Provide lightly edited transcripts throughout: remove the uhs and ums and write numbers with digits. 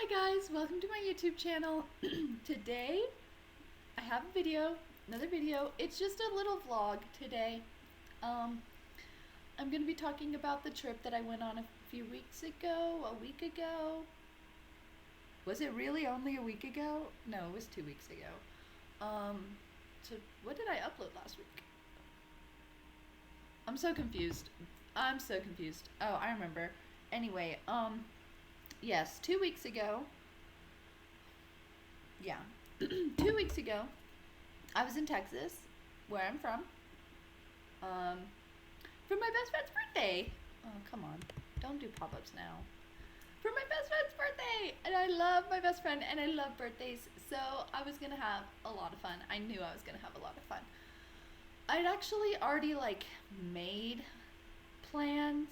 Hi guys, welcome to my YouTube channel. Today I have a video, another video. It's just a little vlog today. I'm going to be talking about the trip that I went on a few weeks ago, a week ago. Was it really only a week ago? No, it was 2 weeks ago. So what did I upload last week? I'm so confused. Oh, I remember. Anyway, yes, 2 weeks ago. Yeah. 2 weeks ago, I was in Texas, where I'm from, for my best friend's birthday. Oh, come on. Don't do pop-ups now. For my best friend's birthday! And I love my best friend, and I love birthdays, so I was gonna have a lot of fun. I knew I was gonna have a lot of fun. I'd actually already, made plans,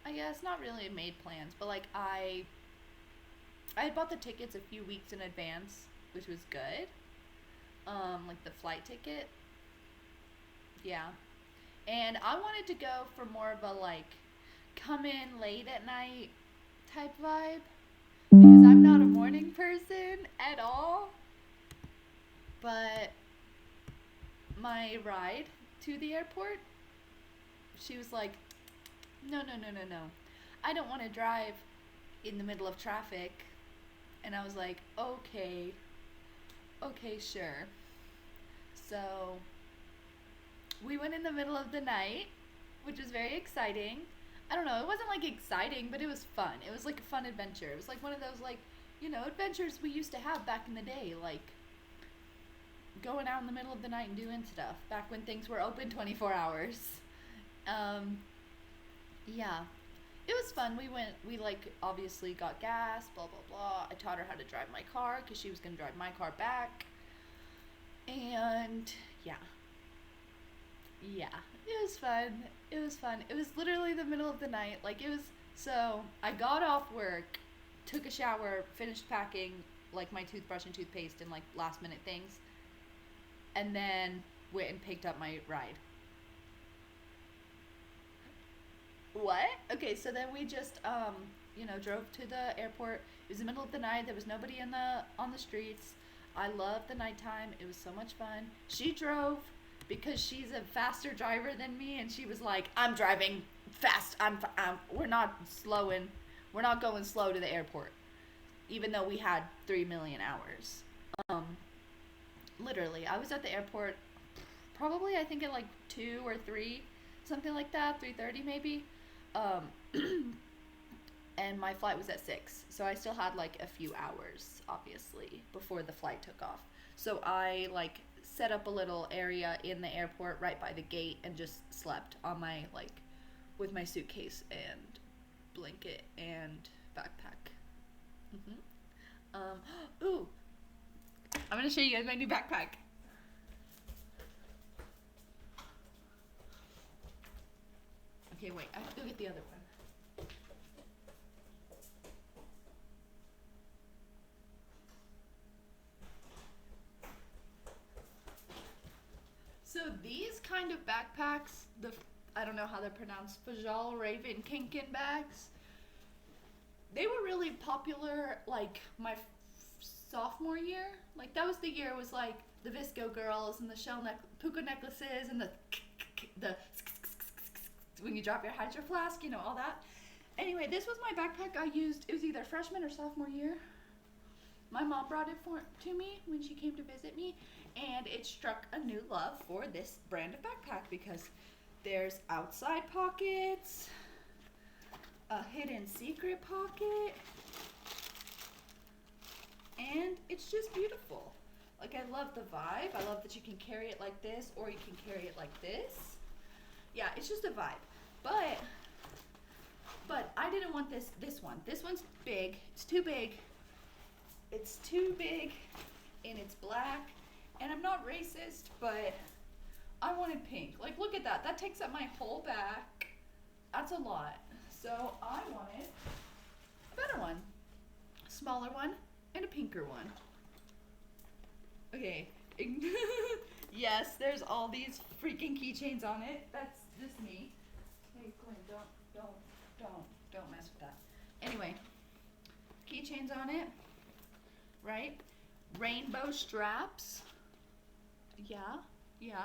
I guess. Not really made plans, but, I had bought the tickets a few weeks in advance, which was good. The flight ticket. Yeah. And I wanted to go for more of a, come in late at night type vibe. Because I'm not a morning person at all. But my ride to the airport, she was like, no. I don't want to drive in the middle of traffic. And I was like, okay, sure. So we went in the middle of the night, which was very exciting. I don't know, it wasn't exciting, but it was fun. It was a fun adventure. It was one of those adventures we used to have back in the day, going out in the middle of the night and doing stuff back when things were open 24 hours. Yeah. It was fun. We obviously got gas, blah, blah, blah. I taught her how to drive my car because she was going to drive my car back. And, yeah. Yeah. It was fun. It was literally the middle of the night. So I got off work, took a shower, finished packing, my toothbrush and toothpaste and, last minute things. And then went and picked up my ride. What? Okay, so then we just, drove to the airport. It was the middle of the night. There was nobody on the streets. I loved the nighttime. It was so much fun. She drove because she's a faster driver than me, and she was like, I'm driving fast. We're not going slow to the airport, even though we had 3 million hours. Literally, I was at the airport probably, I think, at 2 or 3, something like that, 3:30 maybe. And my flight was at 6, so I still had a few hours, obviously, before the flight took off. So I set up a little area in the airport right by the gate and just slept on my with my suitcase and blanket and backpack. Ooh, I'm gonna show you guys my new backpack. Okay, wait, I have to go get the other one. So these kind of backpacks, I don't know how they're pronounced, Fajal Raven Kinkin bags, they were really popular my sophomore year. That was the year it was the Visco girls and the puka necklaces and the when you drop your hydro flask, all that. Anyway, this was my backpack I used. It was either freshman or sophomore year. My mom brought it to me when she came to visit me, and it struck a new love for this brand of backpack because there's outside pockets, a hidden secret pocket, and it's just beautiful. I love the vibe. I love that you can carry it like this, or you can carry it like this. Yeah, it's just a vibe. But I didn't want this one. This one's big. It's too big. It's too big, and it's black. And I'm not racist, but I wanted pink. Look at that. That takes up my whole back. That's a lot. So I wanted a better one. A smaller one and a pinker one. Okay. Yes, there's all these freaking keychains on it. That's just me. Hey, Glenn, don't mess with that. Anyway, keychain chains on it, right? Rainbow straps. Yeah,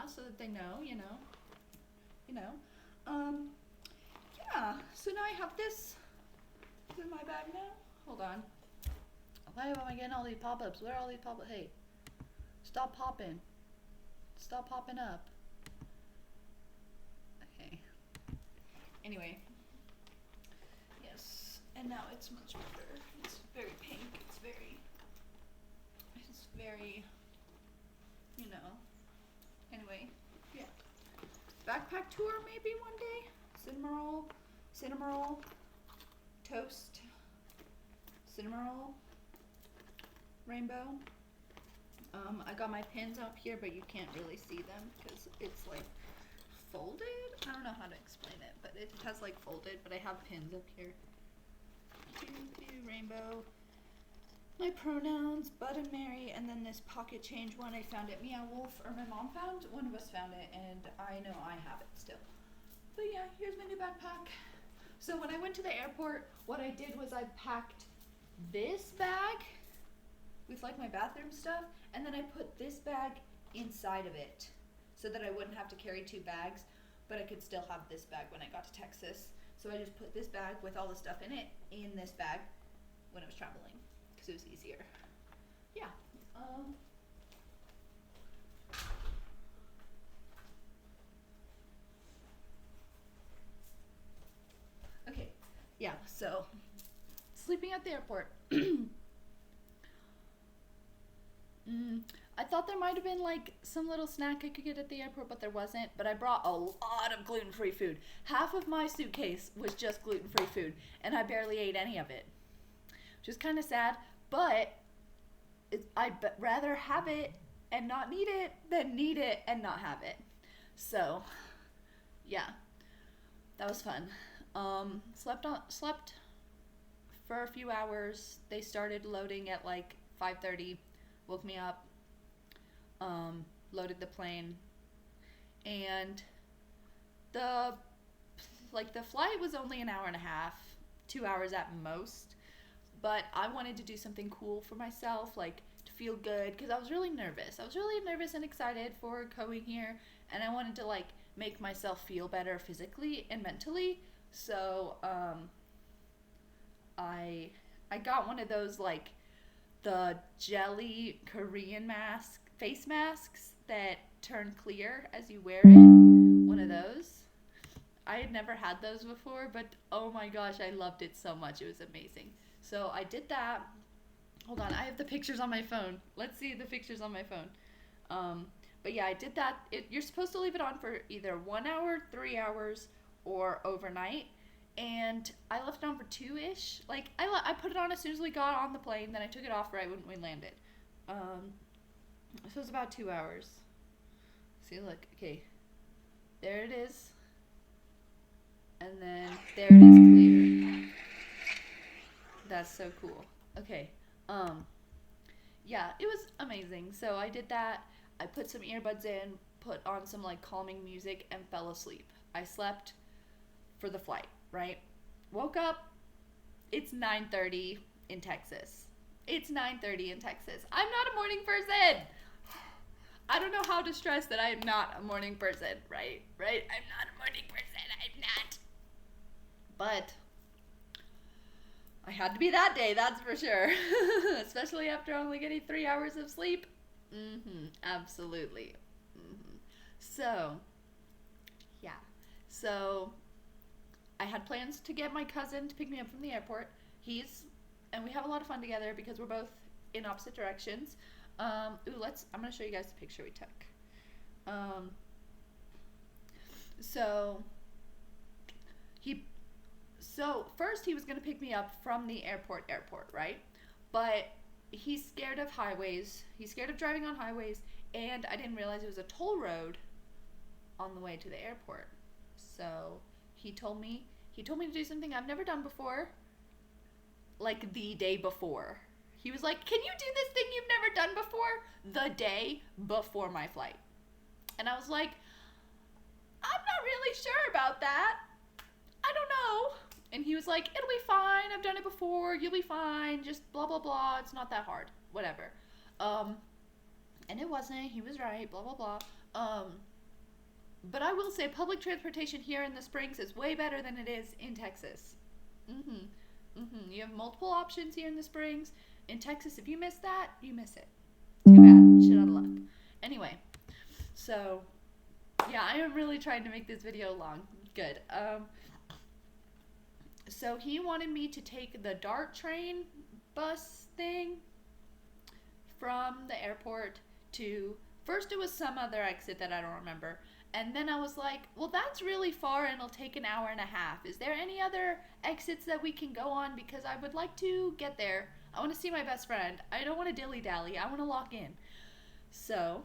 so that they know, you know. Yeah, so now I have this in my bag now. Hold on. Why am I getting all these pop-ups? Where are all these pop-ups? Hey, stop popping. Stop popping up. Okay. Anyway. Yes, and now it's much better. It's very pink. It's very, you know. Anyway, yeah. Backpack tour maybe one day. Cinnamoroll, toast, cinnamoroll, rainbow. I got my pins up here, but you can't really see them because it's like folded. I don't know how to explain it, but it has like folded, but I have pins up here. Rainbow. My pronouns, Bud and Mary, and then this pocket change one I found at Meow Wolf, or my mom found. One of us found it, and I know I have it still. But yeah, here's my new backpack. So when I went to the airport, what I did was I packed this bag with like my bathroom stuff, and then I put this bag inside of it so that I wouldn't have to carry two bags, but I could still have this bag when I got to Texas. So I just put this bag with all the stuff in it in this bag when I was traveling because it was easier. Yeah. Okay. Yeah, so sleeping at the airport. I thought there might have been like some little snack I could get at the airport, but there wasn't. But I brought a lot of gluten-free food. Half of my suitcase was just gluten-free food, and I barely ate any of it, which is kind of sad. But I'd rather have it and not need it than need it and not have it. So, yeah, that was fun. Slept for a few hours. They started loading at like 5:30. Woke me up, loaded the plane, and the flight was only an hour and a half, 2 hours at most, but I wanted to do something cool for myself, like to feel good, because I was really nervous and excited for going here, and I wanted to like make myself feel better physically and mentally. So I got one of those like the jelly Korean face masks that turn clear as you wear it. One of those. I had never had those before, but oh my gosh, I loved it so much. It was amazing. So I did that. Hold on, I have the pictures on my phone. Let's see the pictures on my phone. But yeah, I did that. You're supposed to leave it on for either 1 hour, 3 hours, or overnight. And I left it on for 2-ish. Like, I put it on as soon as we got on the plane, then I took it off right when we landed. So it was about 2 hours. See, look, okay. There it is. And then there it is clear. That's so cool. Okay. Yeah, it was amazing. So I did that. I put some earbuds in, put on some like calming music, and fell asleep. I slept for the flight. Right? Woke up, it's 9:30 in Texas. It's 9:30 in Texas. I'm not a morning person. I don't know how to stress that I am not a morning person, right? Right? I'm not a morning person. I'm not. But I had to be that day, that's for sure. Especially after only getting 3 hours of sleep. Absolutely. So, yeah. So I had plans to get my cousin to pick me up from the airport. And we have a lot of fun together because we're both in opposite directions. I'm gonna show you guys the picture we took. So first he was gonna pick me up from the airport, right? But he's scared of highways. He's scared of driving on highways, and I didn't realize it was a toll road on the way to the airport. So he told me to do something I've never done before, like the day before. He was like, can you do this thing you've never done before? The day before my flight. And I was like, I'm not really sure about that. I don't know. And he was like, it'll be fine. I've done it before. You'll be fine. Just blah, blah, blah. It's not that hard. Whatever. And it wasn't. He was right. Blah, blah, blah. But I will say public transportation here in the Springs is way better than it is in Texas. You have multiple options here in the Springs. In Texas, if you miss that, you miss it. Too bad. Shit out of luck. Anyway, so yeah, I am really trying to make this video long. Good. So he wanted me to take the DART train bus thing from the airport to, first it was some other exit that I don't remember. And then I was like, well, that's really far and it'll take an hour and a half. Is there any other exits that we can go on? Because I would like to get there. I want to see my best friend. I don't want to dilly-dally. I want to lock in. So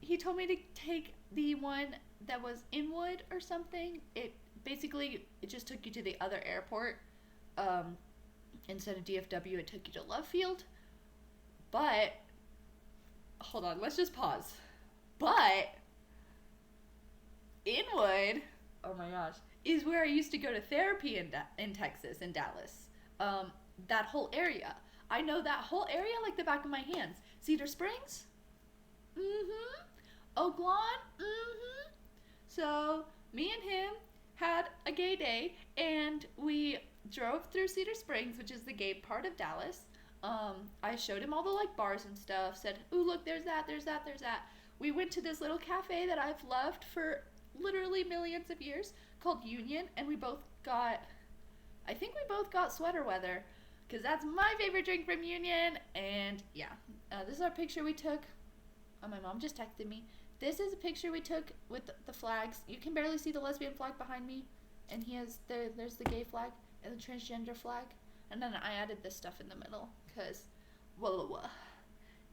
he told me to take the one that was Inwood or something. It just took you to the other airport. Instead of DFW, it took you to Love Field. But, hold on, let's just pause. But Inwood, oh my gosh, is where I used to go to therapy in Texas, in Dallas. That whole area. I know that whole area like the back of my hands. Cedar Springs? Oak Lawn? So, me and him had a gay day, and we drove through Cedar Springs, which is the gay part of Dallas. I showed him all the like bars and stuff, said, ooh, look, there's that. We went to this little cafe that I've loved for literally millions of years called Union, and I think we both got sweater weather, because that's my favorite drink from Union. And yeah, this is our picture we took. Oh, my mom just texted me. This is a picture we took with the flags. You can barely see the lesbian flag behind me, and there's the gay flag and the transgender flag, and then I added this stuff in the middle, because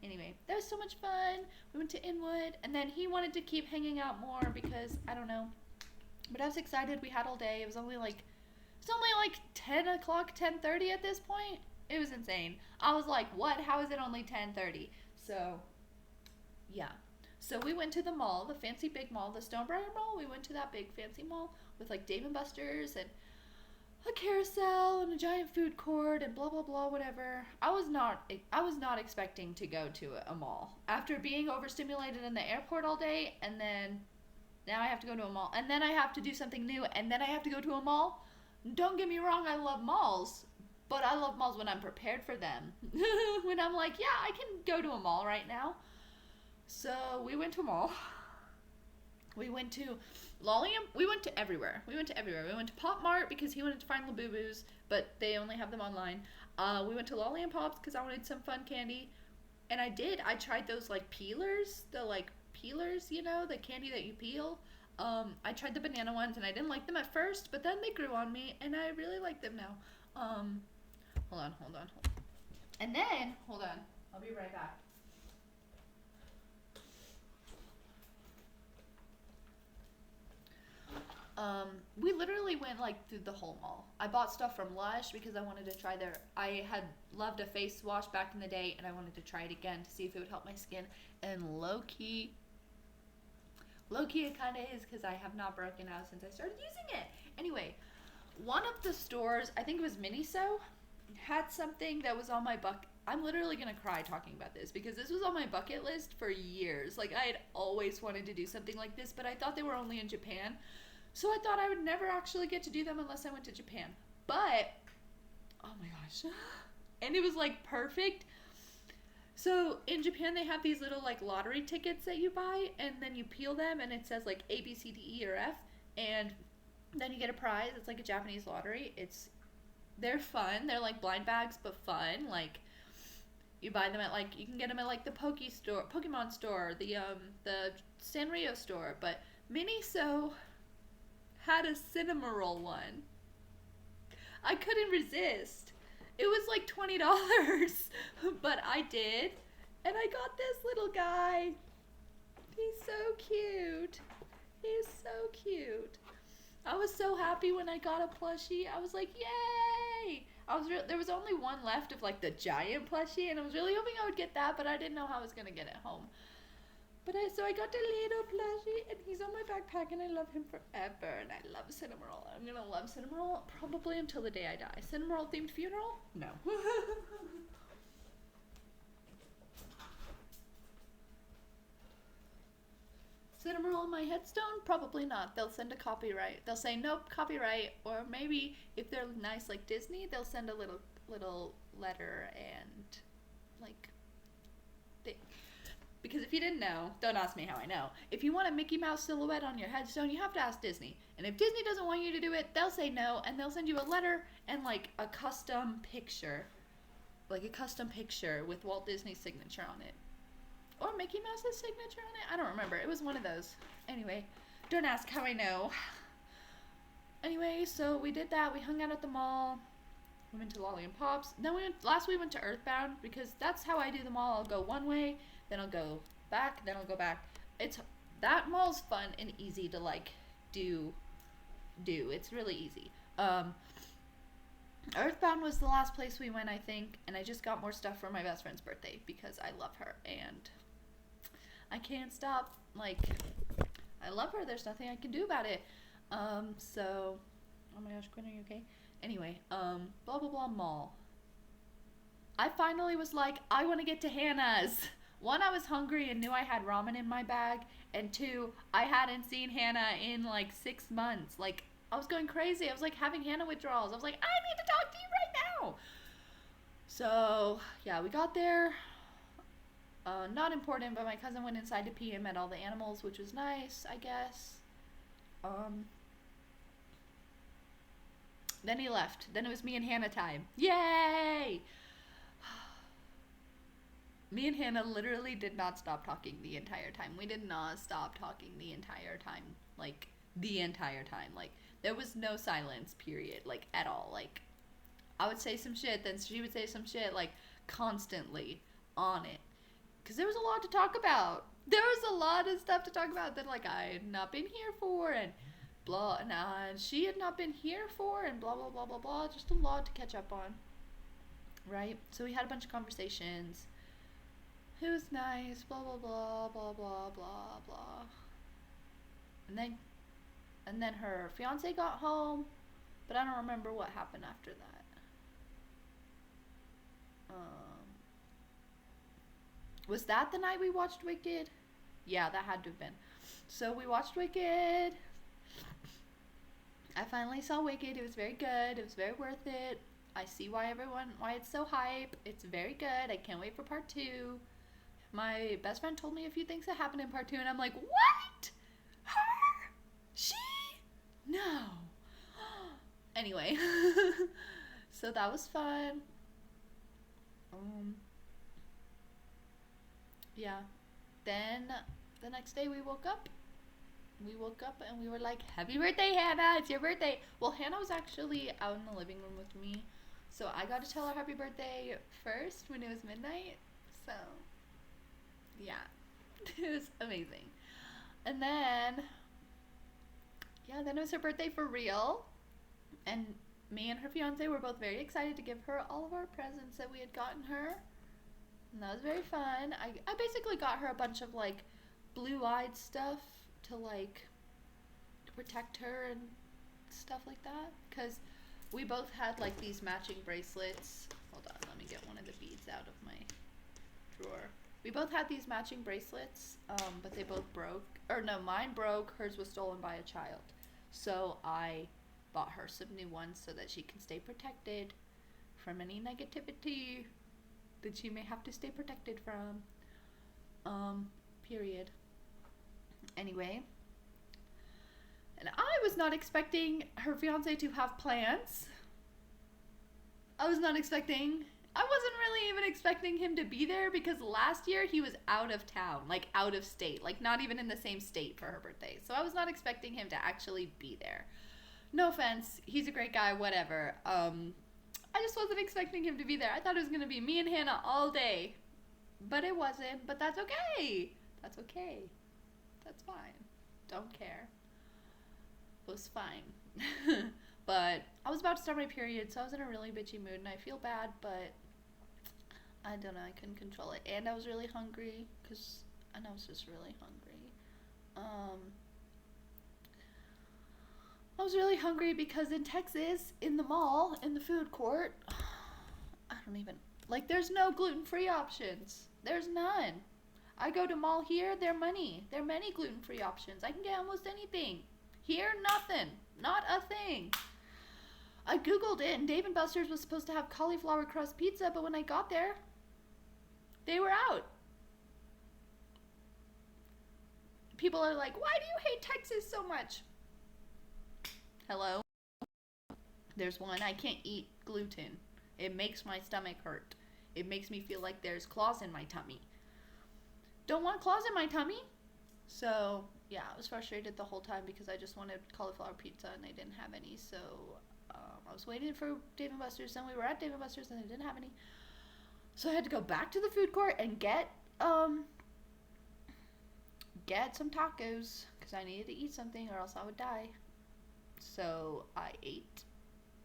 Anyway, that was so much fun. We went to Inwood, and then he wanted to keep hanging out more because, I don't know. But I was excited. We had all day. It was only like 10 o'clock, 10:30 at this point. It was insane. I was like, what? How is it only 10:30? So, yeah. So we went to the mall, the fancy big mall, the Stonebriar Mall. We went to that big fancy mall with like Dave & Buster's and a carousel and a giant food court and blah blah blah, whatever. I was not expecting to go to a mall after being overstimulated in the airport all day, and then now I have to go to a mall, and then I have to do something new, and then I have to go to a mall. Don't get me wrong, I love malls, but I love malls when I'm prepared for them. When I'm like, yeah, I can go to a mall right now. So we went to a mall. We went to we went to everywhere. We went to Pop Mart because he wanted to find Labubus, but they only have them online. We went to Lolly and Pops because I wanted some fun candy. And I tried those like peelers, you know, the candy that you peel. I tried the banana ones and I didn't like them at first, but then they grew on me and I really like them now. Hold on. And then, hold on, I'll be right back. We literally went like through the whole mall. I bought stuff from Lush because I wanted to try I had loved a face wash back in the day and I wanted to try it again to see if it would help my skin. And low-key it kind of is, because I have not broken out since I started using it. Anyway, one of the stores, I think it was Miniso, had something that was on my bucket. I'm literally going to cry talking about this because this was on my bucket list for years. Like, I had always wanted to do something like this, but I thought they were only in Japan. So I thought I would never actually get to do them unless I went to Japan. But, oh my gosh. And it was like perfect. So in Japan they have these little like lottery tickets that you buy, and then you peel them and it says like A, B, C, D, E, or F, and then you get a prize. It's like a Japanese lottery. They're fun. They're like blind bags but fun. Like, you buy them at like, you can get them at like the Pokemon store, the Sanrio store, but Miniso had a Cinnamoroll one. I couldn't resist. It was like $20, but I did, and I got this little guy. He's so cute. He's so cute. I was so happy when I got a plushie. I was like, yay! There was only one left of like the giant plushie, and I was really hoping I would get that, but I didn't know how I was gonna get it home. So I got a little plushie, and he's on my backpack, and I love him forever, and I love Cinnamoroll. I'm gonna love Cinnamoroll probably until the day I die. Cinnamoroll themed funeral? No. Cinnamoroll on my headstone? Probably not. They'll send a copyright. They'll say nope, copyright, or maybe if they're nice like Disney, they'll send a little letter and like thing. Because if you didn't know, don't ask me how I know. If you want a Mickey Mouse silhouette on your headstone, you have to ask Disney. And if Disney doesn't want you to do it, they'll say no, and they'll send you a letter and like a custom picture. Like a custom picture with Walt Disney's signature on it. Or Mickey Mouse's signature on it? I don't remember. It was one of those. Anyway, don't ask how I know. Anyway, so we did that. We hung out at the mall. We went to Lolly and Pops. Then we went to Earthbound because that's how I do the mall. I'll go one way, then I'll go back, then I'll go back. That mall's fun and easy to like do. It's really easy. Earthbound was the last place we went, I think, and I just got more stuff for my best friend's birthday because I love her and I can't stop. Like, I love her. There's nothing I can do about it. So, oh my gosh, Quinn, are you okay? Anyway, blah blah blah mall. I finally was like, I want to get to Hannah's. One, I was hungry and knew I had ramen in my bag, and two, I hadn't seen Hannah in like 6 months. Like, I was going crazy. I was like having Hannah withdrawals. I was like, I need to talk to you right now. So, yeah, we got there. Not important, but my cousin went inside to pee and met all the animals, which was nice, I guess. Then he left. Then it was me and Hannah time. Yay! Me and Hannah literally did not stop talking the entire time. We did not stop talking the entire time. Like, the entire time. Like, there was no silence, period. Like, at all. Like, I would say some shit, then she would say some shit, like, constantly on it. Because there was a lot to talk about. There was a lot of stuff to talk about that, like, I had not been here for, and blah, and she had not been here for, and blah, blah, blah, blah, blah. Just a lot to catch up on. Right? So we had a bunch of conversations. It was nice, blah, blah, blah, blah, blah, blah, blah. And then her fiance got home, but I don't remember what happened after that. Was that the night we watched Wicked? Yeah, that had to have been. So we watched Wicked. I finally saw Wicked. It was very good. It was very worth it. I see why it's so hype. It's very good. I can't wait for part 2. My best friend told me a few things that happened in part 2, and I'm like, what? Her? She? No. Anyway, so that was fun. Yeah. Then the next day we woke up. And we were like, happy birthday, Hannah. It's your birthday. Well, Hannah was actually out in the living room with me. So I got to tell her happy birthday first when it was midnight. So, yeah. It was amazing. And then, yeah, then it was her birthday for real. And me and her fiance were both very excited to give her all of our presents that we had gotten her. And that was very fun. I basically got her a bunch of, like, blue-eyed stuff to, like, protect her and stuff like that. Because we both had, like, these matching bracelets. Hold on, let me get one of the beads out of my drawer. We both had these matching bracelets, but they both broke. Or no, mine broke. Hers was stolen by a child. So I bought her some new ones so that she can stay protected from any negativity that she may have to stay protected from. Period. Anyway. And I was not expecting her fiance to have plans. I wasn't really even expecting him to be there because last year he was out of town, like out of state, like not even in the same state for her birthday. So I was not expecting him to actually be there. No offense, he's a great guy, whatever. I just wasn't expecting him to be there. I thought it was going to be me and Hannah all day. But it wasn't. But that's okay. That's okay. That's fine. Don't care. It was fine. But I was about to start my period, so I was in a really bitchy mood, and I feel bad, but I don't know. I couldn't control it. And I was really hungry because and I was just really hungry. Um, I was really hungry because in Texas, in the mall, in the food court, I don't even, like, there's no gluten-free options. There's none. I go to mall here, they're money. There are many gluten-free options. I can get almost anything. Here, nothing. Not a thing. I googled it, and Dave & Buster's was supposed to have cauliflower crust pizza, but when I got there, they were out. People are like, why do you hate Texas so much? Hello? There's one, I can't eat gluten. It makes my stomach hurt. It makes me feel like there's claws in my tummy. Don't want claws in my tummy. So, yeah, I was frustrated the whole time because I just wanted cauliflower pizza and they didn't have any. So, I was waiting for Dave & Buster's. Then we were at Dave & Buster's and they didn't have any. So I had to go back to the food court and get some tacos because I needed to eat something or else I would die. So I ate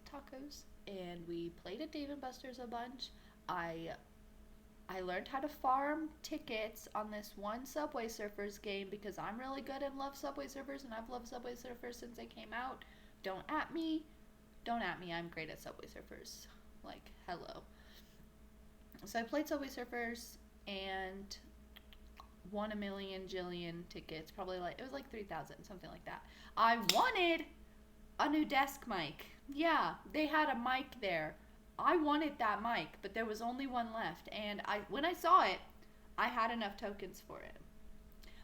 tacos and we played at Dave & Buster's a bunch. I learned how to farm tickets on this one Subway Surfers game because I'm really good and love Subway Surfers, and I've loved Subway Surfers since they came out. Don't at me. Don't at me. I'm great at Subway Surfers. Like, hello. So I played Subway Surfers and won a million jillion tickets. Probably like, it was like 3,000, something like that. I wanted a new desk mic. Yeah, they had a mic there. I wanted that mic, but there was only one left, and when I saw it, I had enough tokens for it.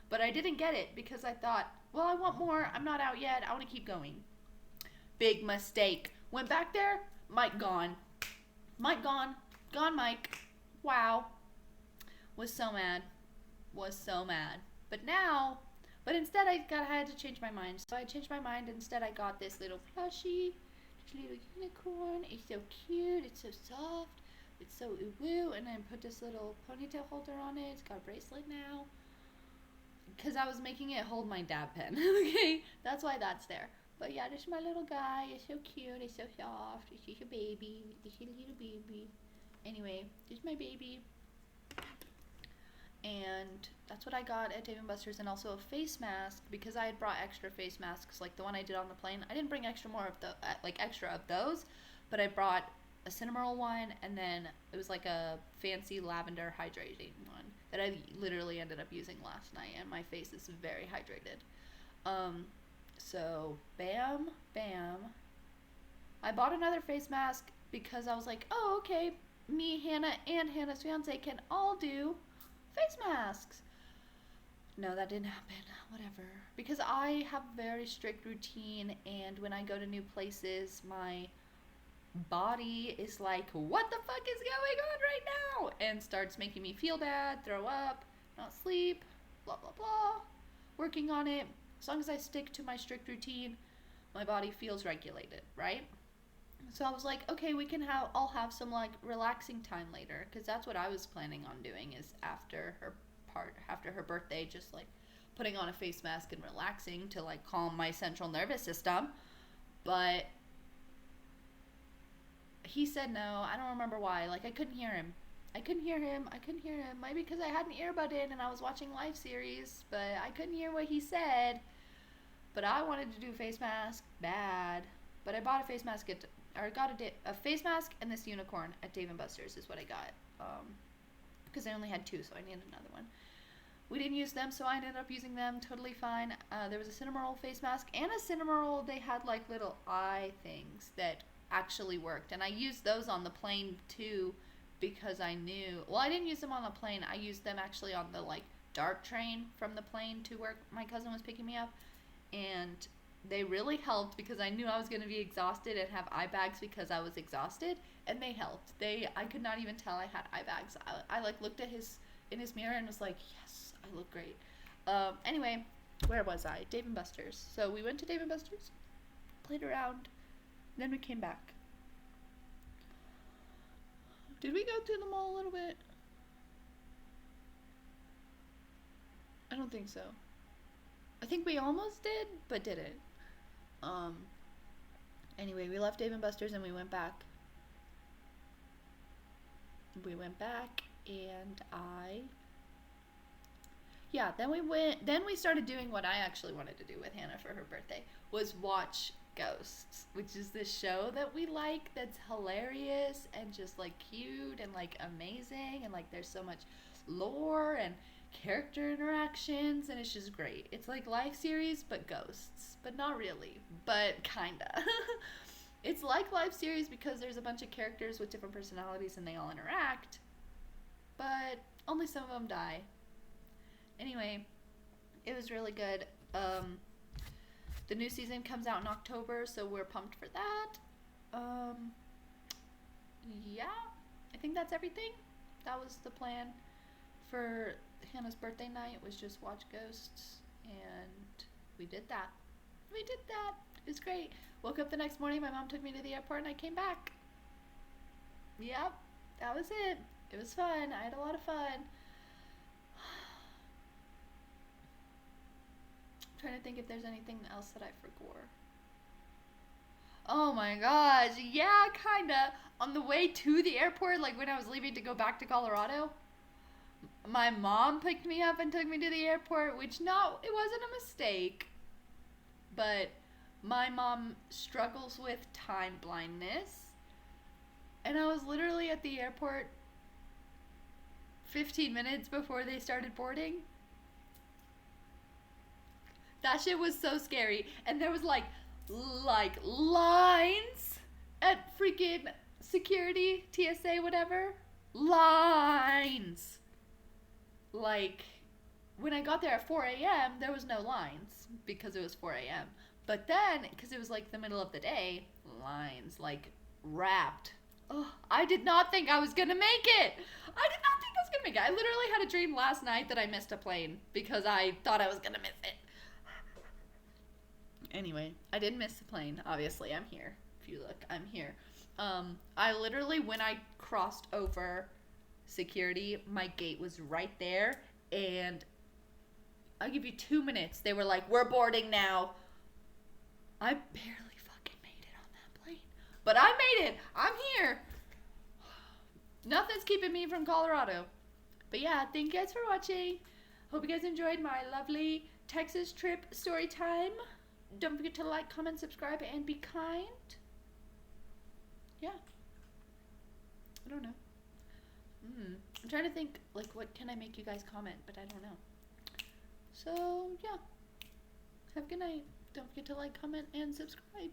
But I didn't get it because I thought, well, I want more. I'm not out yet. I want to keep going. Big mistake. Went back there, mic gone. Mic gone. Gone mic. Wow. Was so mad. But instead I had to change my mind. So I changed my mind. Instead I got this little plushie. Little unicorn. It's so cute. It's so soft. It's so woo. And then put this little ponytail holder on it. It's got a bracelet now. Because I was making it hold my dab pen. Okay? That's why that's there. But yeah, this is my little guy. It's so cute. It's so soft. It's a baby. It's a little baby. Anyway, this is my baby. And that's what I got at Dave & Buster's, and also a face mask because I had brought extra face masks like the one I did on the plane. I didn't bring extra of those, but I brought a Cinnamoroll one, and then it was like a fancy lavender hydrating one that I literally ended up using last night, and my face is very hydrated. So bam. I bought another face mask because I was like, oh, okay, me, Hannah, and Hannah's fiance can all do face masks. No, that didn't happen. Whatever. Because I have a very strict routine, and when I go to new places, my body is like, what the fuck is going on right now? And starts making me feel bad, throw up, not sleep, blah, blah, blah. Working on it. As long as I stick to my strict routine, my body feels regulated, right? So I was like, okay, we can all have some like relaxing time later, because that's what I was planning on doing is after her birthday, just like putting on a face mask and relaxing to like calm my central nervous system. But he said no. I don't remember why. Like I couldn't hear him. Maybe because I had an earbud in and I was watching live series, but I couldn't hear what he said. But I wanted to do face mask bad. But I bought a face mask a face mask and this unicorn at Dave & Buster's is what I got. Because I only had two, so I needed another one. We didn't use them, so I ended up using them totally fine. There was a Cinnamoroll face mask and a Cinnamoroll. They had like little eye things that actually worked, and I used those on the plane too because I knew. Well, I didn't use them on the plane. I used them actually on the like DART train from the plane to where my cousin was picking me up, and they really helped because I knew I was going to be exhausted and have eye bags because I was exhausted, and they helped. I could not even tell I had eye bags. I like looked at in his mirror and was like, yes, I look great. Anyway, where was I? Dave & Buster's. So we went to Dave & Buster's, played around, then we came back. Did we go to the mall a little bit? I don't think so. I think we almost did, but didn't. Anyway, we left Dave & Buster's and we went back. And yeah, then we started doing what I actually wanted to do with Hannah for her birthday, was watch Ghosts, which is this show that we like that's hilarious and just like cute and like amazing, and like there's so much lore and character interactions, and it's just great. It's like life series but ghosts, but not really, but kinda. It's like life series because there's a bunch of characters with different personalities and they all interact, but only some of them die. Anyway, it was really good. The new season comes out in October, so we're pumped for that. Yeah, I think that's everything. That was the plan for Hannah's birthday night, was just watch Ghosts, and we did that. We did that. It was great. Woke up the next morning, my mom took me to the airport, and I came back. Yep, that was it. It was fun. I had a lot of fun. I'm trying to think if there's anything else that I forgot. Oh my gosh, yeah, kinda. On the way to the airport, like when I was leaving to go back to Colorado, my mom picked me up and took me to the airport, which no, it wasn't a mistake. But my mom struggles with time blindness. And I was literally at the airport 15 minutes before they started boarding. That shit was so scary. And there was like lines at freaking security, TSA, whatever. Lines. Like, when I got there at 4 a.m., there was no lines because it was 4 a.m. But then, because it was like the middle of the day, lines, like, wrapped. Oh, I did not think I was gonna make it. I did not think I was gonna make it. I literally had a dream last night that I missed a plane because I thought I was gonna miss it. Anyway, I didn't miss the plane. Obviously, I'm here. If you look, I'm here. I literally, when I crossed over security, my gate was right there, and I'll give you 2 minutes. They were like, "We're boarding now." I barely fucking made it on that plane. But I made it. I'm here. Nothing's keeping me from Colorado. But yeah, thank you guys for watching. Hope you guys enjoyed my lovely Texas trip story time. Don't forget to like, comment, subscribe, and be kind. Yeah. I don't know. I'm trying to think, like, what can I make you guys comment, but I don't know. So, yeah. Have a good night. Don't forget to like, comment, and subscribe.